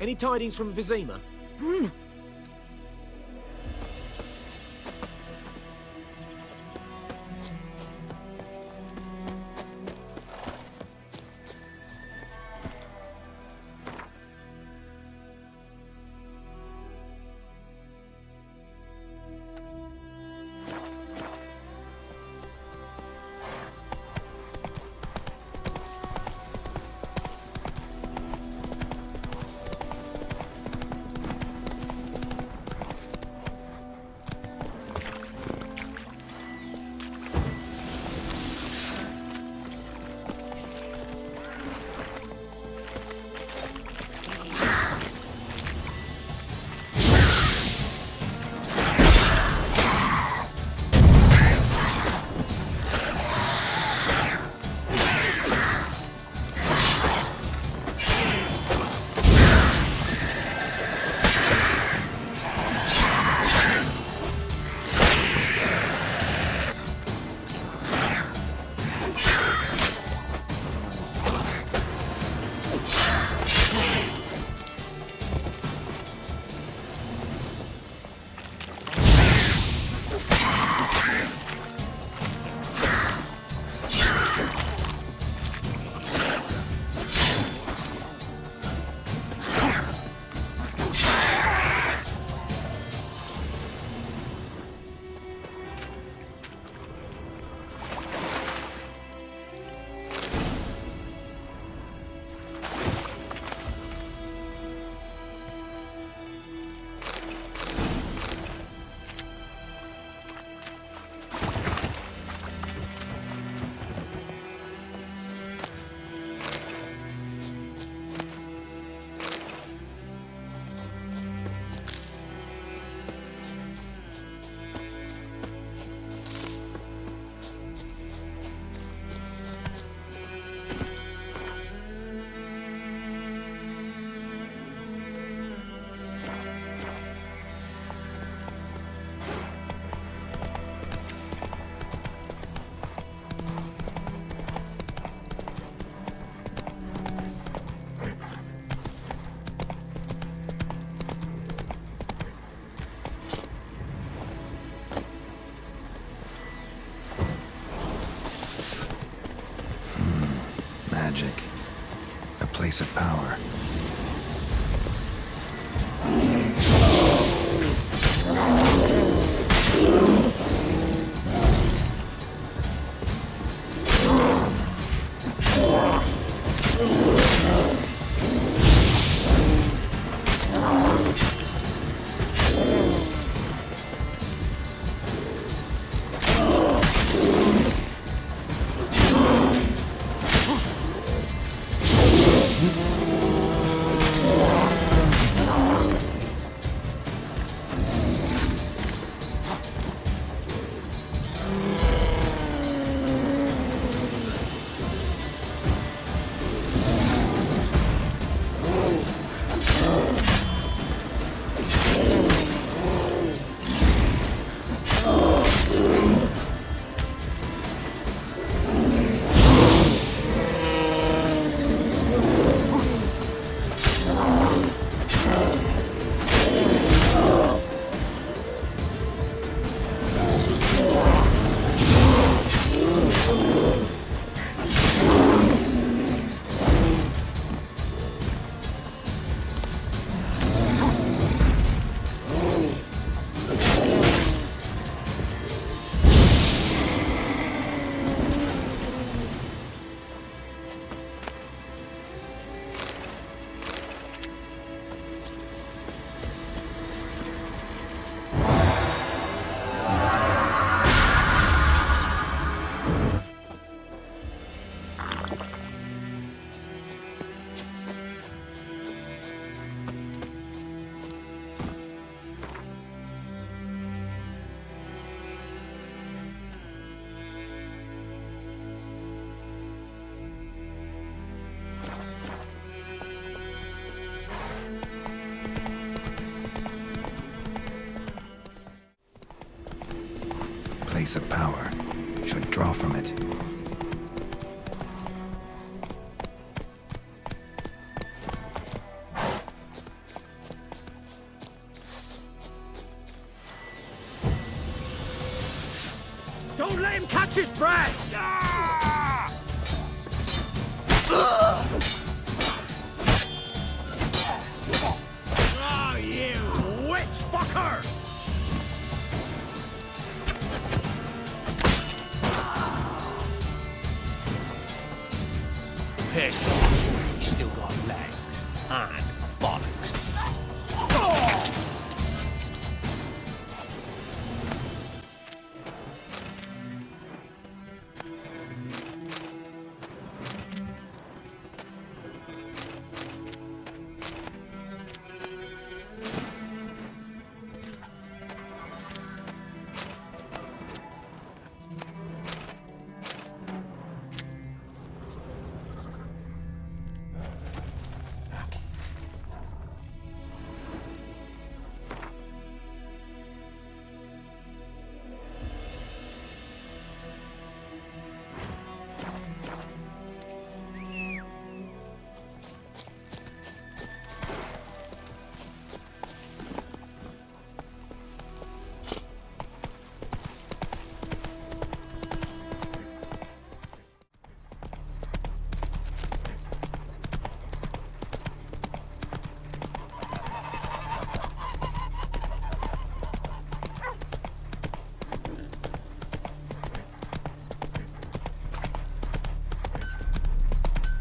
Any tidings from Vizima? Magic. A place of power. place of power. Should draw from it. Don't let him catch his breath! Oh, you witch fucker! He's still got legs and bollocks.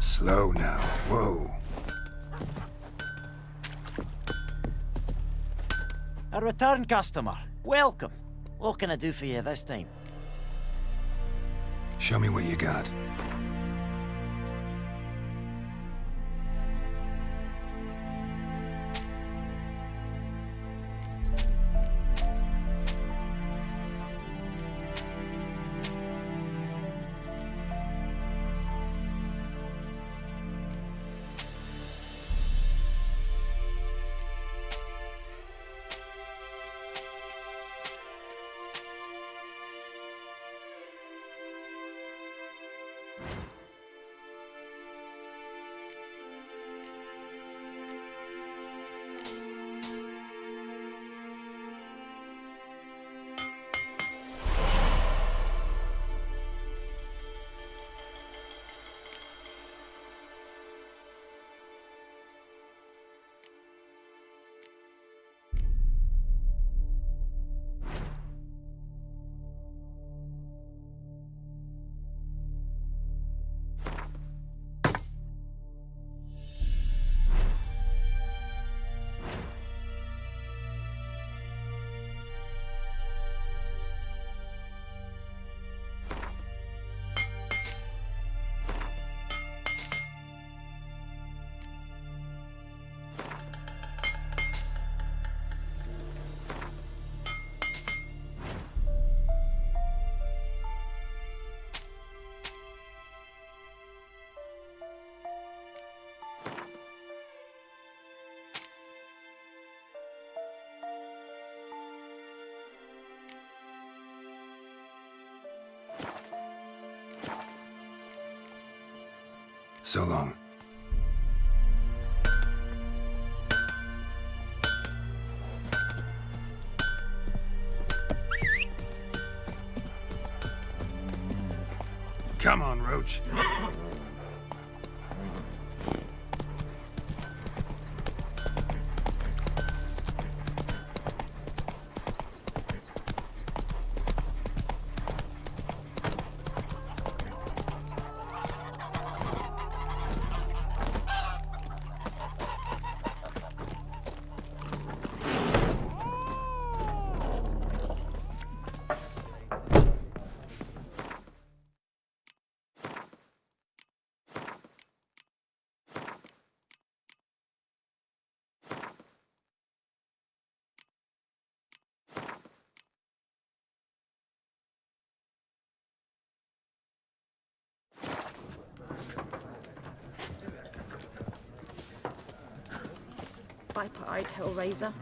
Slow now. Whoa. A return customer. Welcome. What can I do for you this time? Show me what you got. So long. Come on, Roach. Viper-eyed Hellraiser.